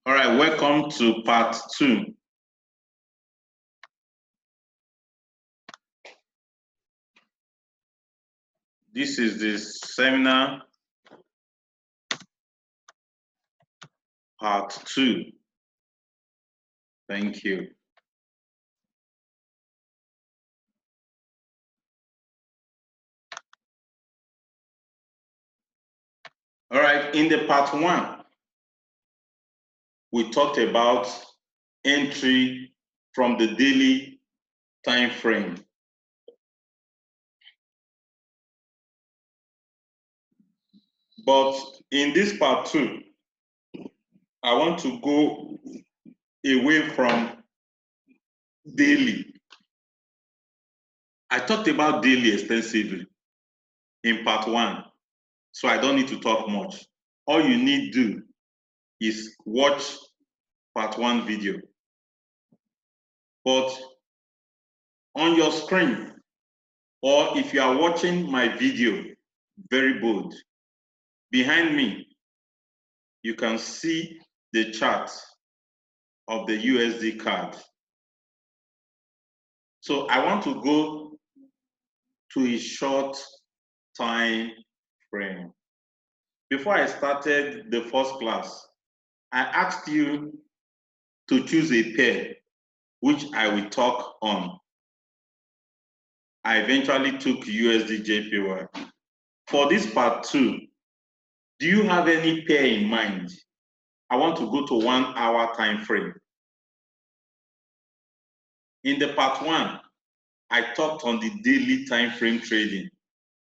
All right, welcome to part 2. This is the seminar part 2. Thank you. All right, in the part 1, we talked about entry from the daily time frame. But in this part 2, I want to go away from daily. I talked about daily extensively in part 1, so I don't need to talk much. All you need to do is watch part 1 video. But on your screen, or if you are watching my video, very bold, behind me, you can see the chart of the USD card. So I want to go to a short time frame. Before I started the first class, I asked you to choose a pair which I will talk on. I eventually took USD JPY. For this part 2, do you have any pair in mind? I want to go to 1 hour time frame. In the part 1, I talked on the daily time frame trading,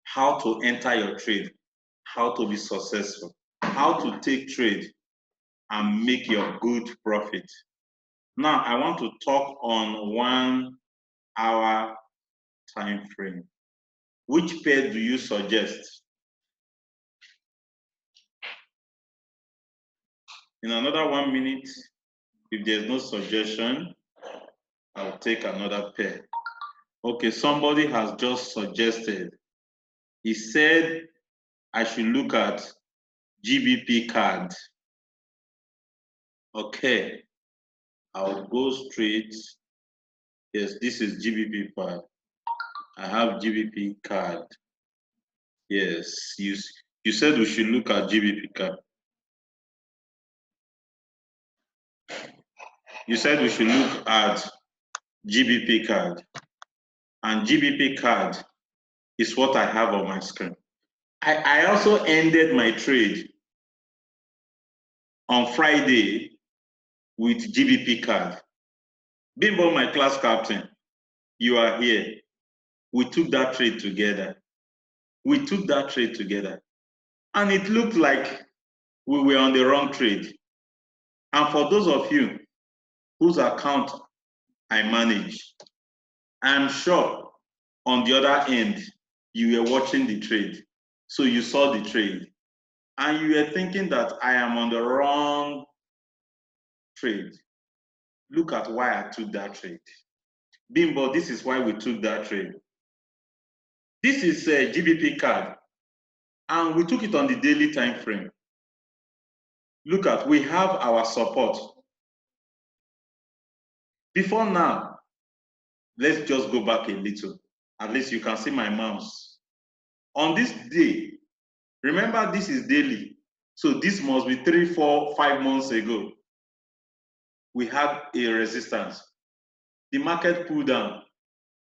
how to enter your trade, how to be successful, how to take trade and make your good profit. Now I want to talk on 1 hour time frame. Which pair do you suggest? In another 1 minute, if there's no suggestion, I'll take another pair. Okay, somebody has just suggested. He said I should look at GBP card. Okay, I'll go straight. Yes, this is GBP card. I have GBP card. Yes, you said we should look at GBP card. You said we should look at GBP card. And GBP card is what I have on my screen. I also ended my trade on Friday with GBP card. Bimbo, my class captain, you are here. We took that trade together. We took that trade together. And it looked like we were on the wrong trade. And for those of you whose account I manage, I'm sure on the other end, you were watching the trade. So you saw the trade. And you were thinking that I am on the wrong trade. Look at why I took that trade. Bimbo, this is why we took that trade. This is a GBP card. And we took it on the daily time frame. Look at, we have our support. Before now, let's just go back a little. At least you can see my mouse. On this day, remember this is daily. So this must be 3, 4, 5 months ago. We had a resistance. The market pulled down.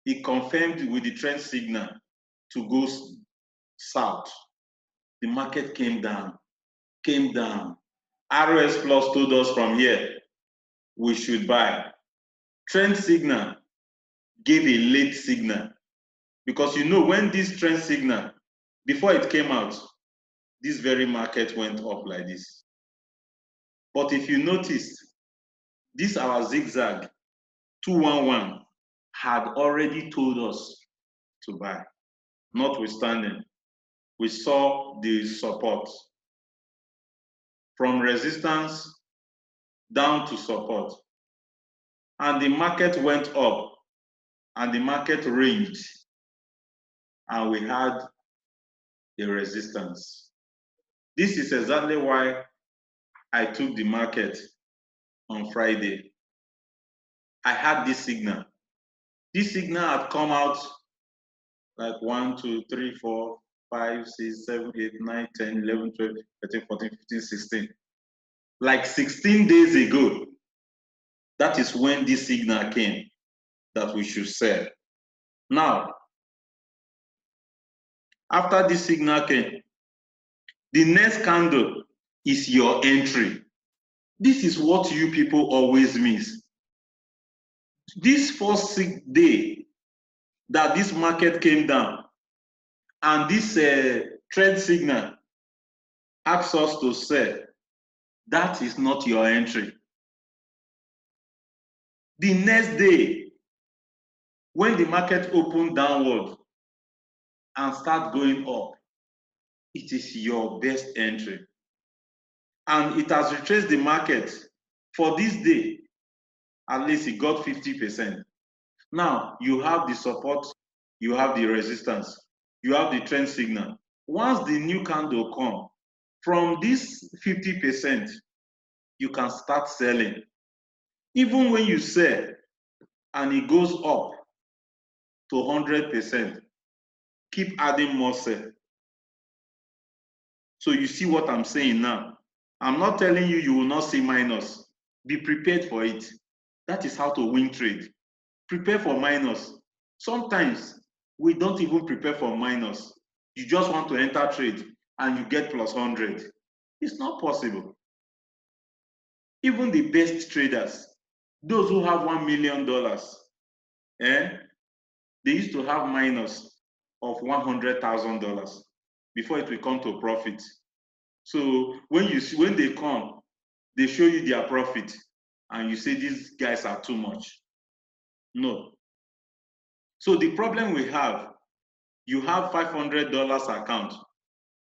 It confirmed with the trend signal to go south. The market came down, came down. RS Plus told us from here, we should buy. Trend signal gave a late signal because you know when this trend signal, before it came out, this very market went up like this. But if you noticed, this our zigzag 211 had already told us to buy. Notwithstanding, we saw the support from resistance down to support. And the market went up and the market ranged and we had a resistance. This is exactly why I took the market on Friday. I had this signal. This signal had come out like 1, 2, 3, 4, 5, 6, 7, 8, 9, 10, 11, 12, 13, 14, 15, 16. Like 16 days ago, that is when this signal came that we should sell. Now, after this signal came, the next candle is your entry. This is what you people always miss. This first day that this market came down and this trend signal asks us to sell, that is not your entry. The next day, when the market opened downward and start going up, it is your best entry. And it has retraced the market for this day. At least it got 50%. Now, you have the support, you have the resistance, you have the trend signal. Once the new candle comes, from this 50%, you can start selling. Even when you sell and it goes up to 100%, keep adding more sell. So you see what I'm saying now. I'm not telling you will not see minus. Be prepared for it. That is how to win trade. Prepare for minus. Sometimes we don't even prepare for minus. You just want to enter trade and you get plus 100. It's not possible. Even the best traders, those who have $1 million, they used to have minus of $100,000 before it will come to profit. So when they come, they show you their profit and you say these guys are too much. No. So the problem we have, you have $500 account,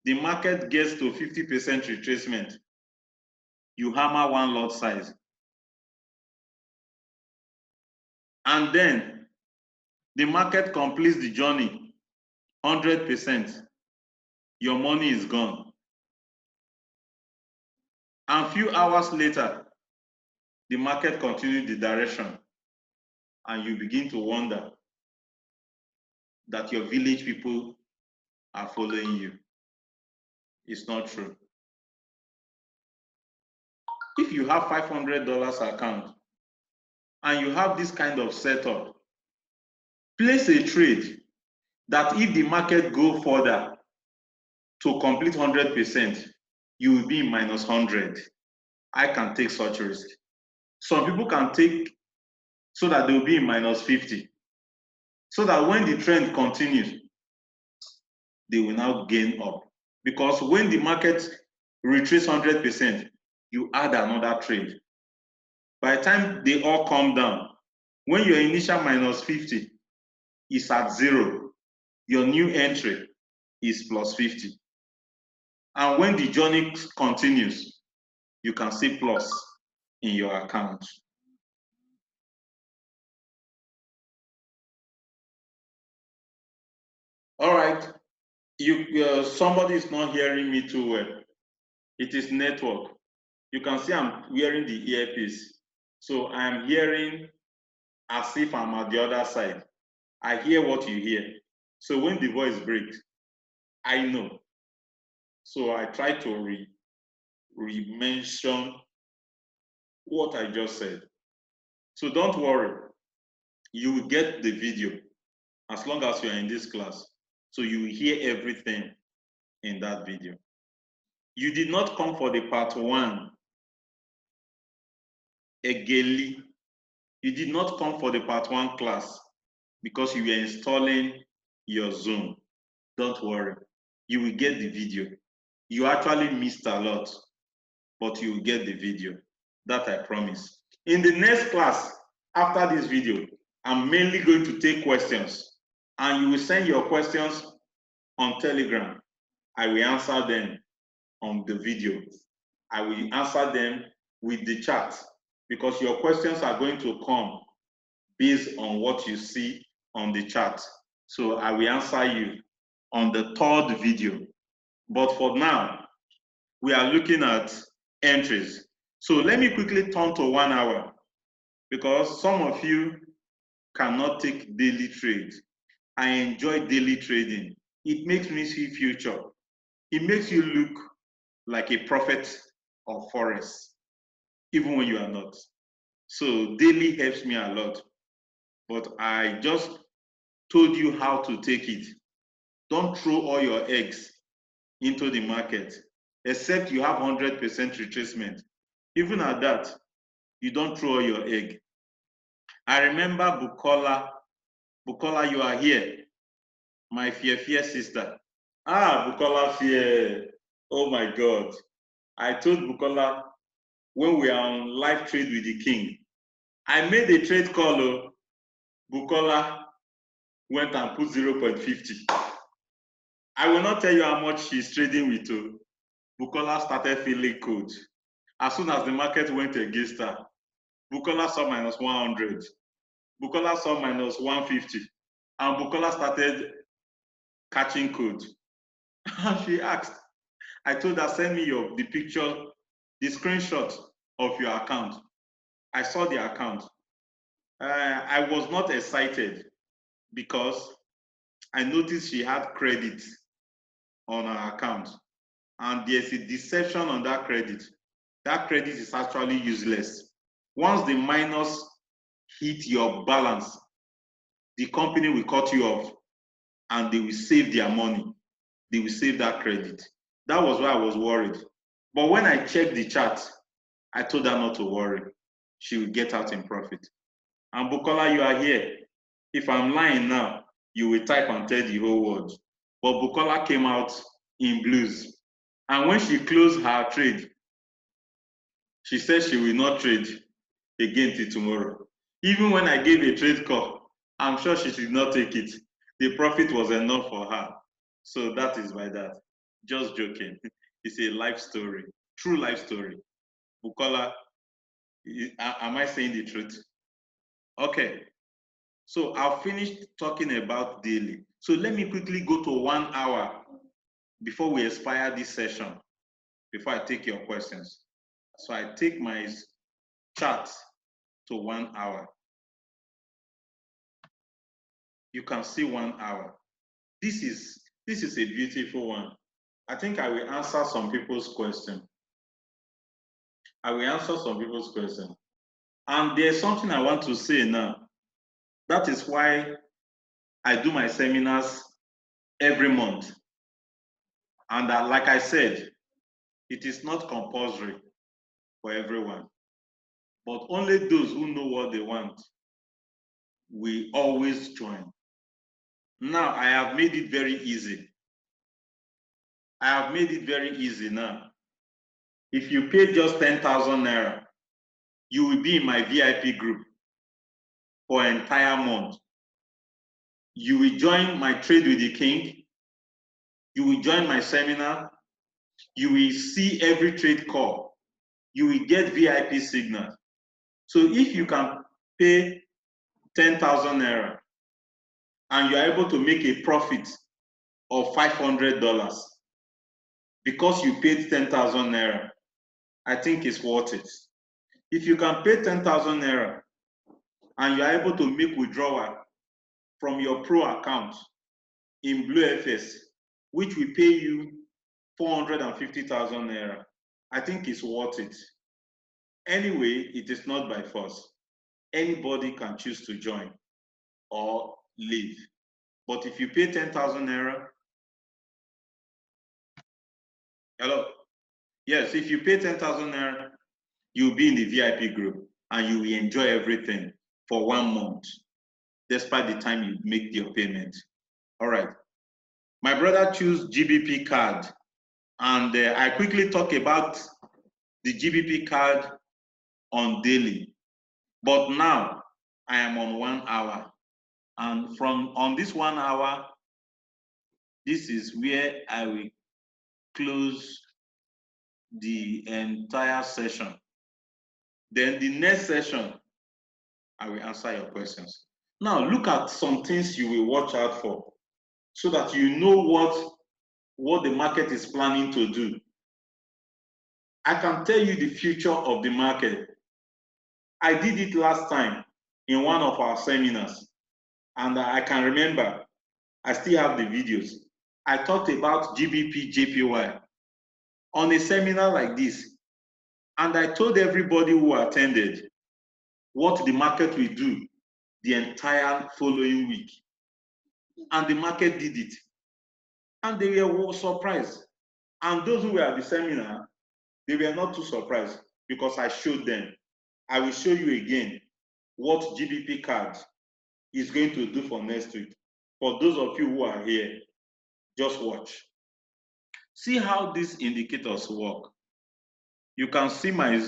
the market gets to 50% retracement, you hammer one lot size. And then the market completes the journey 100%, your money is gone. And a few hours later, the market continues the direction and you begin to wonder that your village people are following you. It's not true. If you have $500 account and you have this kind of setup, place a trade that if the market go further to complete 100%, you will be in minus 100. I can take such risk. Some people can take so that they will be in minus 50. So that when the trend continues, they will now gain up. Because when the market retraces 100%, you add another trade. By the time they all come down, when your initial minus 50 is at 0, your new entry is plus 50. And when the journey continues, you can see plus in your account. All right, somebody is not hearing me too well. It is network. You can see I'm wearing the earpiece. So I'm hearing as if I'm at the other side. I hear what you hear. So when the voice breaks, I know. So I try to re-mention what I just said. So don't worry, you will get the video as long as you are in this class. So you will hear everything in that video. You did not come for the part 1, Egeli. You did not come for the part 1 class because you were installing your Zoom. Don't worry, you will get the video. You actually missed a lot, but you will get the video. That I promise. In the next class, after this video, I'm mainly going to take questions, and you will send your questions on Telegram. I will answer them on the video. I will answer them with the chat because your questions are going to come based on what you see on the chat. So I will answer you on the 3rd video. But for now, we are looking at entries. So let me quickly turn to 1 hour, because some of you cannot take daily trade. I enjoy daily trading. It makes me see future. It makes you look like a prophet of Forex, even when you are not. So daily helps me a lot. But I just told you how to take it. Don't throw all your eggs into the market, except you have 100% retracement. Even at that, you don't throw all your egg. I remember Bukola. Bukola, you are here. My fear sister. Bukola fear. Oh my God. I told Bukola when we are on live trade with the king, I made a trade call. Bukola went and put 0.50. I will not tell you how much she's trading with. Bukola started feeling cold. As soon as the market went against her, Bukola saw minus 100. Bukola saw minus 150. And Bukola started catching cold. And she asked, I told her, send me the picture, the screenshot of your account. I saw the account. I was not excited because I noticed she had credit on her account. And there's a deception on that credit. That credit is actually useless. Once the minus hit your balance, the company will cut you off and they will save their money. They will save that credit. That was why I was worried. But when I checked the chart, I told her not to worry. She will get out in profit. And Bukola, you are here. If I'm lying now, you will type and tell the whole world. But Bukola came out in blues. And when she closed her trade, she said she will not trade again till tomorrow. Even when I gave a trade call, I'm sure she did not take it. The profit was enough for her. So that is by that. Just joking. It's a life story, true life story. Bukola, am I saying the truth? Okay. So I've finished talking about daily. So let me quickly go to 1 hour before we expire this session, before I take your questions. So I take my chart to 1 hour. You can see 1 hour. This is a beautiful one. I think I will answer some people's question. I will answer some people's question. And there's something I want to say now. That is why I do my seminars every month. And like I said, it is not compulsory for everyone. But only those who know what they want will always join. Now, I have made it very easy. I have made it very easy now. If you pay just 10,000 Naira, you will be in my VIP group for an entire month. You will join my Trade with the King. You will join my seminar. You will see every trade call. You will get VIP signal. So if you can pay 10,000 Naira and you are able to make a profit of $500 because you paid 10,000 Naira, I think it's worth it. If you can pay 10,000 Naira and you are able to make withdrawal from your pro account in Blue FS, which will pay you 450,000 Naira, I think it's worth it. Anyway, it is not by force. Anybody can choose to join or leave. But if you pay 10,000 Naira, hello? Yes, if you pay 10,000 Naira, you'll be in the VIP group and you will enjoy everything for 1 month, despite the time you make your payment. All right. My brother chose GBP card, and I quickly talk about the GBP card on daily. But now I am on 1 hour. And on this 1 hour, this is where I will close the entire session. Then the next session, I will answer your questions. Now, look at some things you will watch out for so that you know what the market is planning to do. I can tell you the future of the market. I did it last time in one of our seminars, and I can remember, I still have the videos. I talked about GBP, JPY on a seminar like this, and I told everybody who attended what the market will do the entire following week. And the market did it. And they were surprised. And those who were at the seminar, they were not too surprised because I showed them. I will show you again what GBP card is going to do for next week. For those of you who are here, just watch. See how these indicators work. You can see my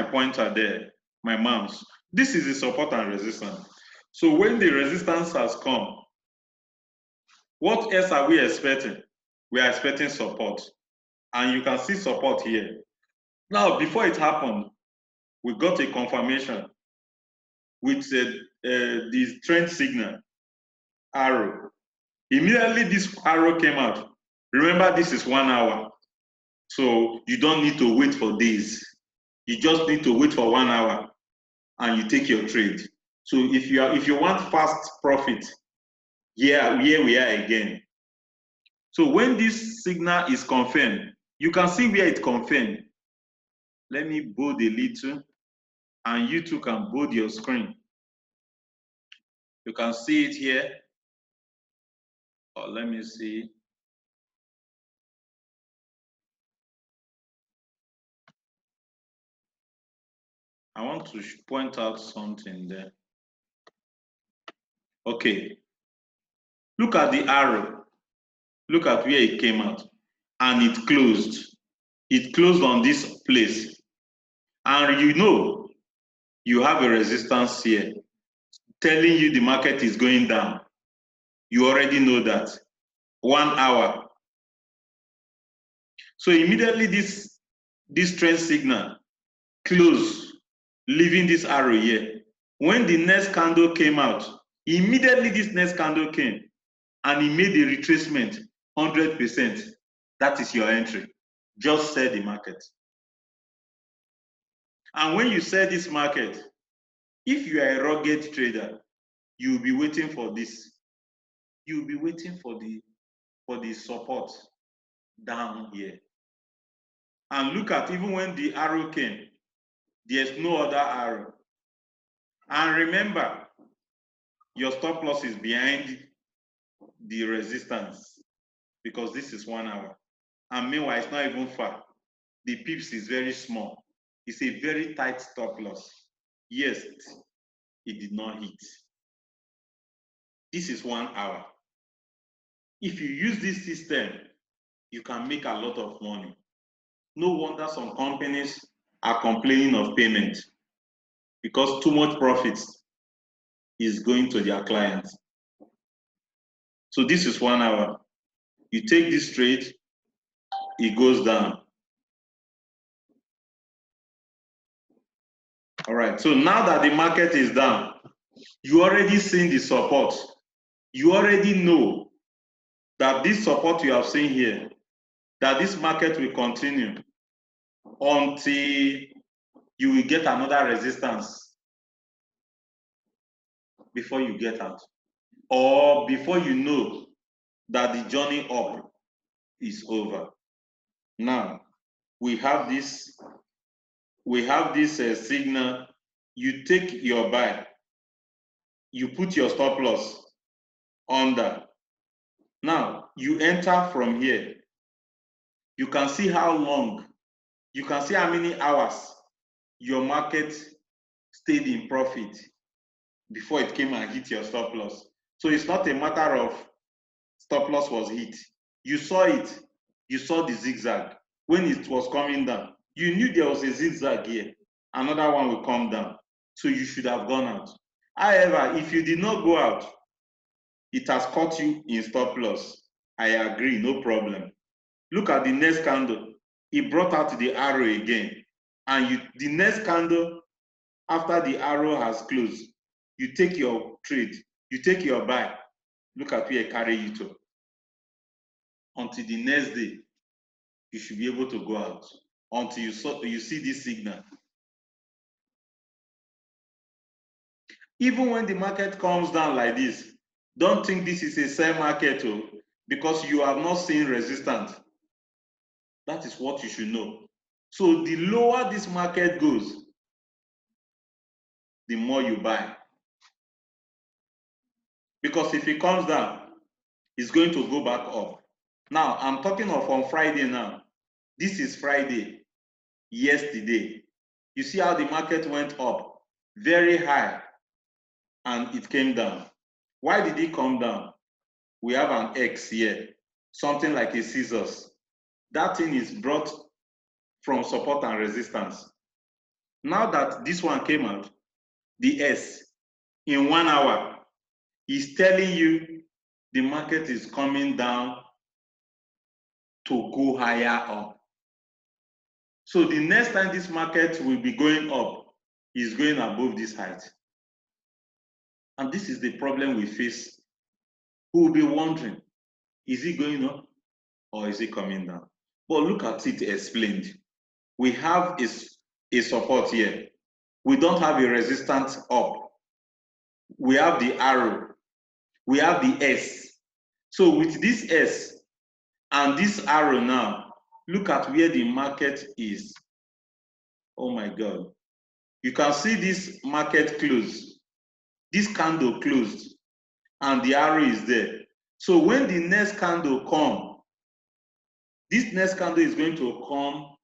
pointer there, my mouse. This is the support and resistance. So when the resistance has come, what else are we expecting? We are expecting support. And you can see support here. Now, before it happened, we got a confirmation with the trend signal arrow. Immediately this arrow came out. Remember, this is 1 hour. So you don't need to wait for days. You just need to wait for 1 hour and you take your trade. So if you want fast profit, here we are again. So when this signal is confirmed, you can see where it confirmed. Let me bold a little, and you too can bold your screen. You can see it here. Or let me see. I want to point out something there. Okay. Look at the arrow. Look at where it came out. And it closed. It closed on this place. And you know, you have a resistance here telling you the market is going down. You already know that. 1 hour. So immediately this trend signal closed, leaving this arrow here. When the next candle came out, immediately this next candle came and it made a retracement 100%. That is your entry. Just sell the market. And when you sell this market, if you are a rugged trader, you'll be waiting for this. You'll be waiting for the support down here. And look at, even when the arrow came, there's no other arrow. And remember, your stop loss is behind the resistance because this is 1 hour. And meanwhile, it's not even far. The pips is very small. It's a very tight stop loss. Yes, it did not hit. This is 1 hour. If you use this system, you can make a lot of money. No wonder some companies are complaining of payment because too much profits is going to their clients. So this is 1 hour. You take this trade, it goes down. All right, so now that the market is down, you already seen the support. You already know that this support you have seen here, that this market will continue until you will get another resistance before you get out, or before you know that the journey up is over. Now, we have this signal. You take your buy, you put your stop loss under. Now, you enter from here. You can see how long, you can see how many hours your market stayed in profit before it came and hit your stop loss. So it's not a matter of stop loss was hit. You saw it. You saw the zigzag. When it was coming down, you knew there was a zigzag here. Another one will come down. So you should have gone out. However, if you did not go out, it has caught you in stop loss. I agree, no problem. Look at the next candle. It brought out the arrow again. And the next candle, after the arrow has closed, you take your trade, you take your buy. Look at where I carry you to. Until the next day, you should be able to go out until you see this signal. Even when the market comes down like this, don't think this is a sell market because you have not seen resistance. That is what you should know. So the lower this market goes, the more you buy. Because if it comes down, it's going to go back up. Now, I'm talking of on Friday now. This is Friday, yesterday. You see how the market went up very high and it came down. Why did it come down? We have an X here, something like a scissors. That thing is brought from support and resistance. Now that this one came out, the S, in 1 hour, is telling you the market is coming down to go higher up. So the next time this market will be going up is going above this height. And this is the problem we face. Who will be wondering, is it going up or is it coming down? But look at it explained. We have a support here. We don't have a resistance up. We have the arrow. We have the S. So with this S and this arrow now, look at where the market is. Oh my God. You can see this market close. This candle closed and the arrow is there. So when the next candle comes, this next candle is going to come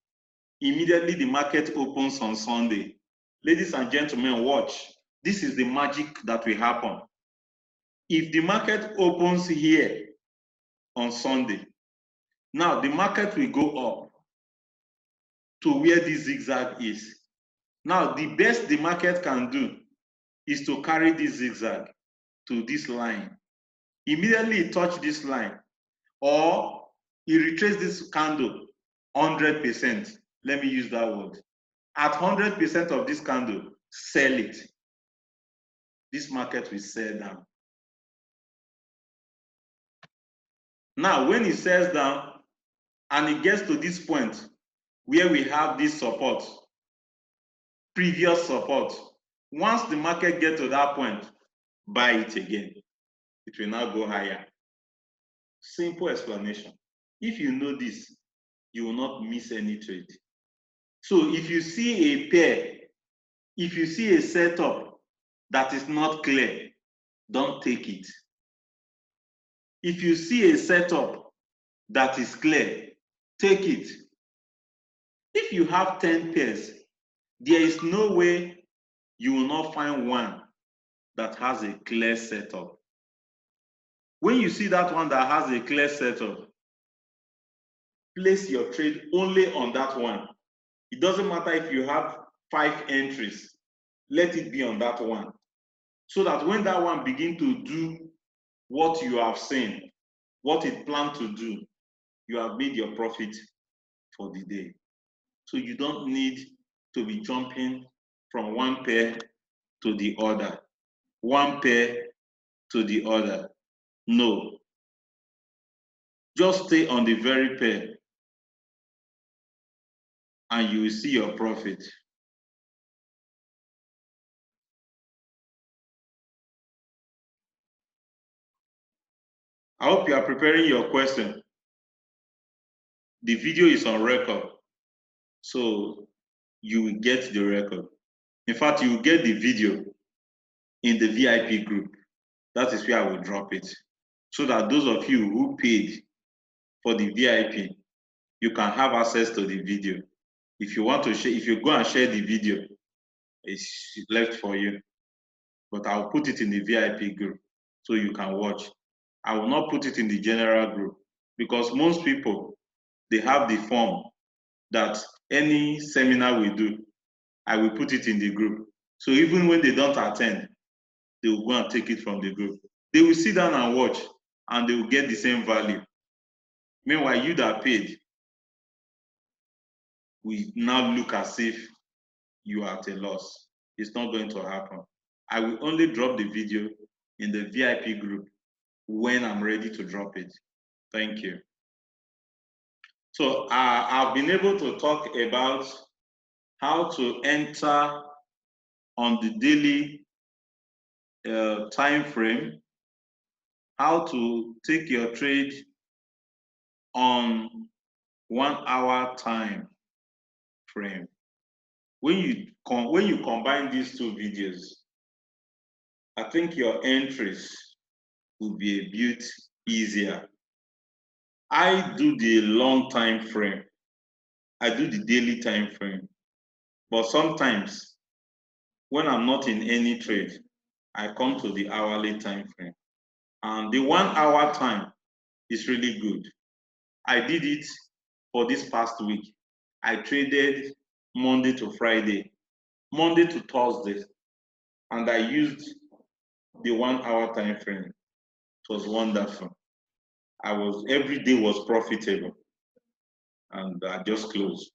immediately the market opens on Sunday. Ladies and gentlemen, watch. This is the magic that will happen. If the market opens here on Sunday, now the market will go up to where this zigzag is. Now, the best the market can do is to carry this zigzag to this line. Immediately it touch this line, or you retrace this candle 100%. Let me use that word. At 100% of this candle, sell it. This market will sell down. Now, when it sells down and it gets to this point where we have this support, previous support, once the market gets to that point, buy it again. It will now go higher. Simple explanation. If you know this, you will not miss any trade. So if you see a pair, if you see a setup that is not clear, don't take it. If you see a setup that is clear, take it. If you have 10 pairs, there is no way you will not find one that has a clear setup. When you see that one that has a clear setup, place your trade only on that one. It doesn't matter if you have 5 entries, let it be on that one. So that when that one begins to do what you have seen, what it planned to do, you have made your profit for the day. So you don't need to be jumping from one pair to the other, one pair to the other. No. Just stay on the very pair and you will see your profit. I hope you are preparing your question. The video is on record, so you will get the record. In fact, you will get the video in the VIP group. That is where I will drop it. So that those of you who paid for the VIP, you can have access to the video. If you want to share, if you go and share the video, it's left for you. But I'll put it in the VIP group so you can watch. I will not put it in the general group because most people, they have the form that any seminar we do, I will put it in the group. So even when they don't attend, they will go and take it from the group. They will sit down and watch and they will get the same value. Meanwhile, you that paid, we now look as if you are at a loss. It's not going to happen. I will only drop the video in the VIP group when I'm ready to drop it. Thank you. So I've been able to talk about how to enter on the daily time frame, how to take your trade on 1 hour time frame. When you combine these two videos, I think your entries will be a bit easier. I do the long time frame. I do the daily time frame. But sometimes when I'm not in any trade, I come to the hourly time frame. And the 1 hour time is really good. I did it for this past week. I traded Monday to Friday, Monday to Thursday, and I used the 1 hour time frame. It was wonderful. Every day was profitable, and I just closed.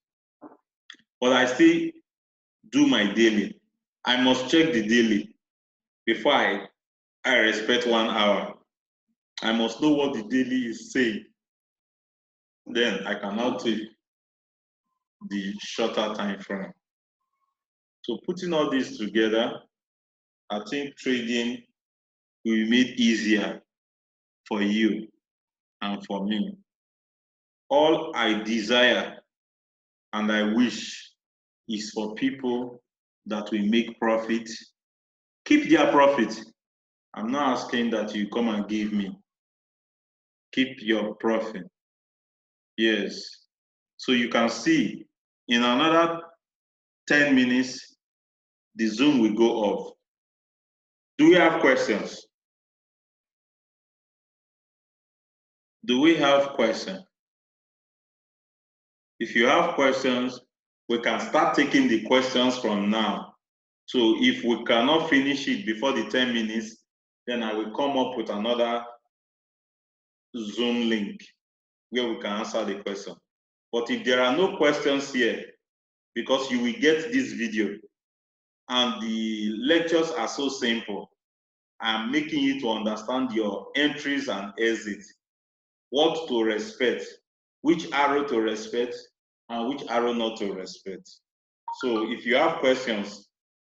But I still do my daily. I must check the daily before I respect 1 hour. I must know what the daily is saying. Then I can now take the shorter time frame. So putting all this together, I think trading will be made easier for you and for me. All I desire and I wish is for people that will make profit, keep their profit. I'm not asking that you come and give me. Keep your profit. Yes. So you can see in another 10 minutes, the Zoom will go off. Do we have questions? Do we have questions? If you have questions, we can start taking the questions from now. So if we cannot finish it before the 10 minutes, then I will come up with another Zoom link where we can answer the question. But if there are no questions here, because you will get this video and the lectures are so simple, I'm making you to understand your entries and exits, what to respect, which arrow to respect, and which arrow not to respect. So if you have questions,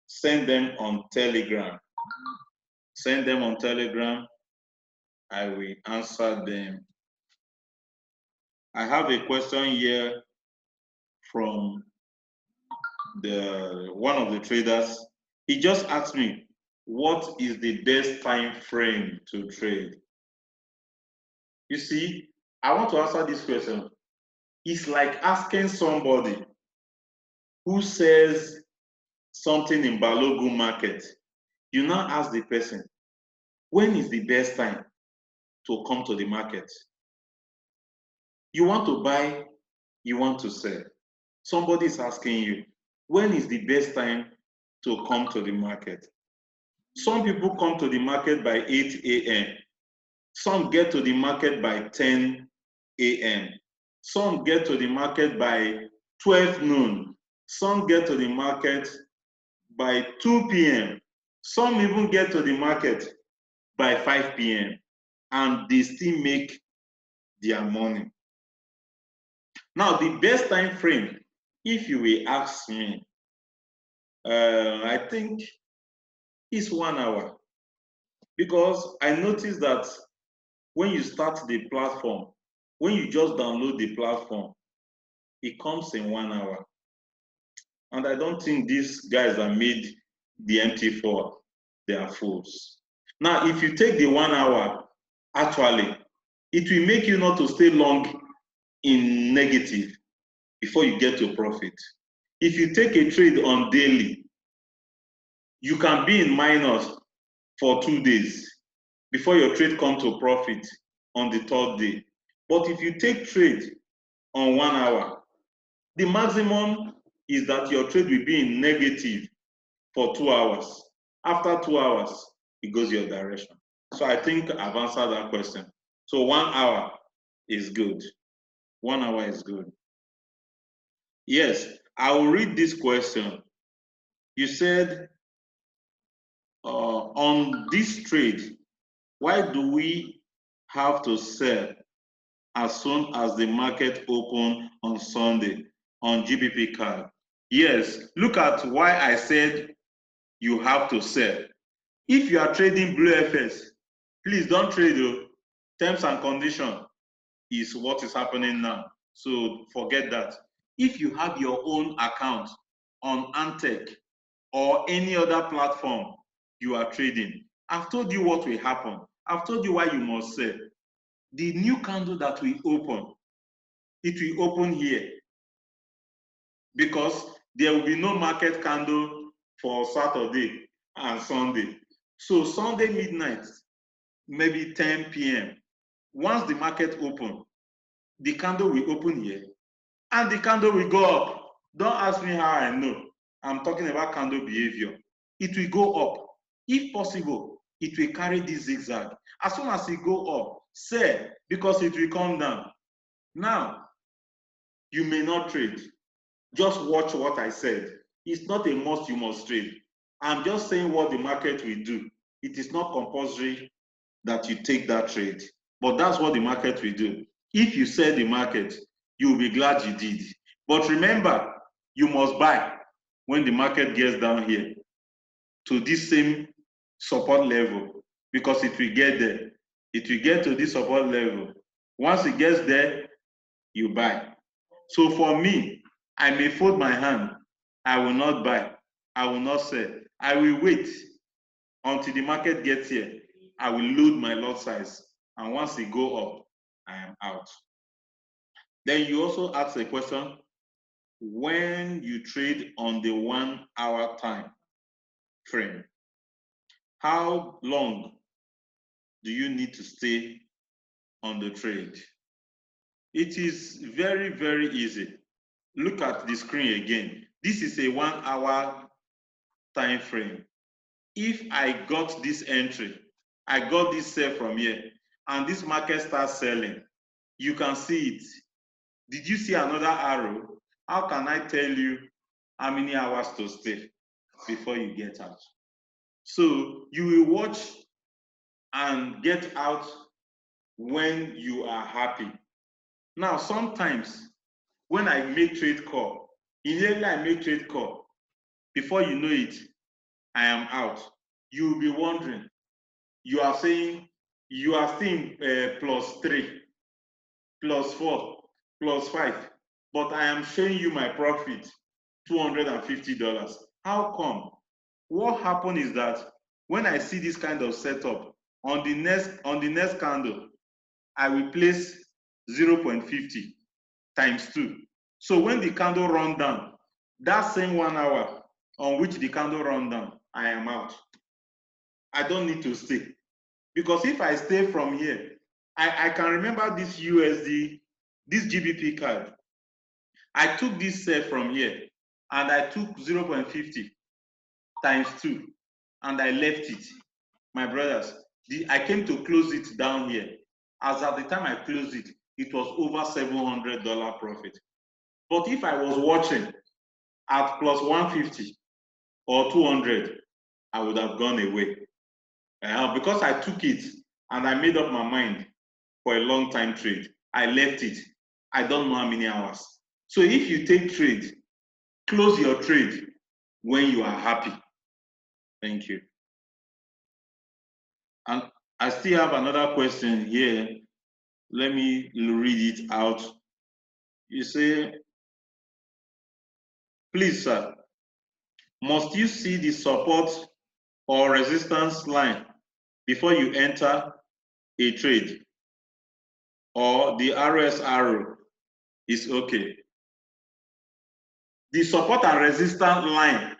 send them on Telegram. Send them on Telegram. I will answer them. I have a question here from one of the traders. He just asked me, what is the best time frame to trade? You see, I want to answer this question. It's like asking somebody who says something in Balogun market. You now ask the person, when is the best time to come to the market? You want to buy, you want to sell. Somebody is asking you, when is the best time to come to the market? Some people come to the market by 8 a.m. Some get to the market by 10 a.m. Some get to the market by 12 noon. Some get to the market by 2 p.m. Some even get to the market by 5 p.m. and they still make their money. Now, the best time frame, if you will ask me, I think is 1 hour. Because I noticed that when you start the platform, when you just download the platform, it comes in 1 hour. And I don't think these guys that made the MT4, they are fools. Now, if you take the 1 hour, actually, it will make you not to stay long in negative before you get to profit. If you take a trade on daily, you can be in minus for 2 days before your trade comes to profit on the 3rd day. But if you take trade on 1 hour, the maximum is that your trade will be in negative for 2 hours. After 2 hours, it goes your direction. So I think I've answered that question. So 1 hour is good. 1 hour is good. Yes, I will read this question. You said, on this trade, why do we have to sell as soon as the market opened on Sunday on GBP card. Yes, look at why I said you have to sell. If you are trading Blue FS, please don't trade though. Terms and conditions is what is happening now. So forget that. If you have your own account on Antec or any other platform you are trading, I've told you what will happen. I've told you why you must sell. The new candle that will open, it will open here because there will be no market candle for Saturday and Sunday. So Sunday midnight, maybe 10 p.m. Once the market open, the candle will open here and the candle will go up. Don't ask me how I know. I'm talking about candle behavior. It will go up. If possible, it will carry this zigzag. As soon as it go up, sell because it will come down. Now, you may not trade. Just watch what I said. It's not a must you must trade. I'm just saying what the market will do. It is not compulsory that you take that trade, but that's what the market will do. If you sell the market, you'll be glad you did. But remember, you must buy when the market gets down here to this same support level because it will get there. It will get to this support level. Once it gets there, you buy. So for me, I may fold my hand. I will not buy. I will not sell. I will wait until the market gets here. I will load my lot size. And once it go up, I am out. Then you also ask a question, when you trade on the 1 hour time frame, how long do you need to stay on the trade? It is very, very easy. Look at the screen again. This is a 1 hour time frame. If I got this entry, I got this sell from here, and this market starts selling, you can see it. Did you see another arrow? How can I tell you how many hours to stay before you get out? So you will watch and get out when you are happy. Now, sometimes when I make trade call, immediately I make trade call, before you know it, I am out. You will be wondering, you are saying, you are seeing +3, +4, +5, but I am showing you my profit, $250. How come? What happened is that when I see this kind of setup, on the next candle, I will place 0.50 times 2. So when the candle run down, that same 1 hour on which the candle run down, I am out. I don't need to stay. Because if I stay from here, I can remember this USD, this GBP card. I took this set from here and I took 0.50 times 2 and I left it. My brothers, I came to close it down here. As at the time I closed it, it was over $700 profit. But if I was watching at +150 or 200, I would have gone away. Because I took it and I made up my mind for a long time trade. I left it. I don't know how many hours. So if you take trade, close your trade when you are happy. Thank you. And I still have another question here. Let me read it out. You say, please, sir, must you see the support or resistance line before you enter a trade? Or the RS arrow is okay? The support and resistance line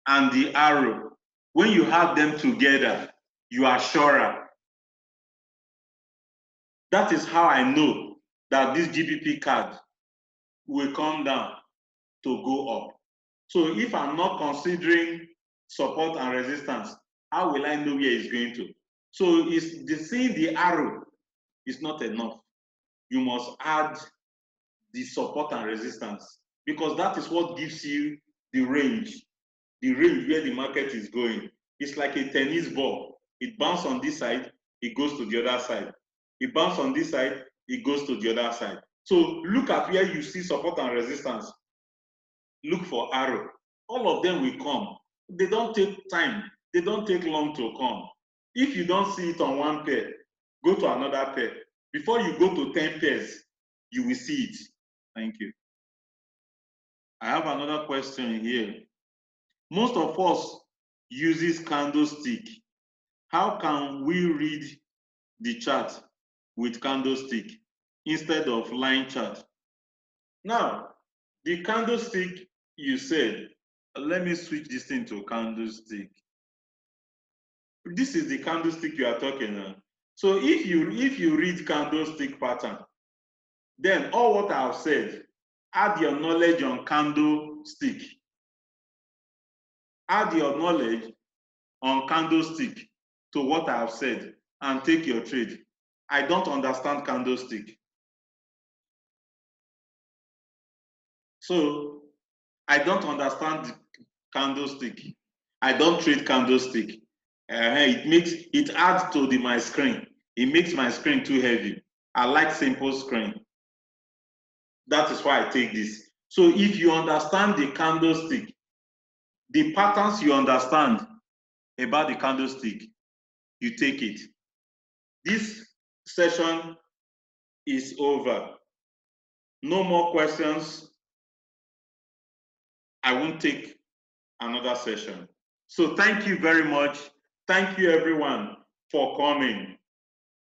and the arrow, when you have them together, you are surer. That is how I know that this GBP card will come down to go up. So if I'm not considering support and resistance, how will I know where it's going to? So seeing the arrow is not enough. You must add the support and resistance because that is what gives you the range where the market is going. It's like a tennis ball. It bounces on this side, it goes to the other side. It bounces on this side, it goes to the other side. So look at where you see support and resistance. Look for arrow. All of them will come. They don't take time. They don't take long to come. If you don't see it on one pair, go to another pair. Before you go to 10 pairs, you will see it. Thank you. I have another question here. Most of us uses candlestick. How can we read the chart with candlestick instead of line chart? Now, the candlestick you said, let me switch this thing to candlestick. This is the candlestick you are talking about. So if you read candlestick pattern, then all what I have said, add your knowledge on candlestick. Add your knowledge on candlestick to what I have said and take your trade. I don't understand candlestick. So I don't understand the candlestick. I don't trade candlestick. It adds to my screen. It makes my screen too heavy. I like simple screen. That is why I take this. So if you understand the candlestick, the patterns you understand about the candlestick, you take it. This session is over. No more questions. I won't take another session. So thank you very much. Thank you everyone for coming.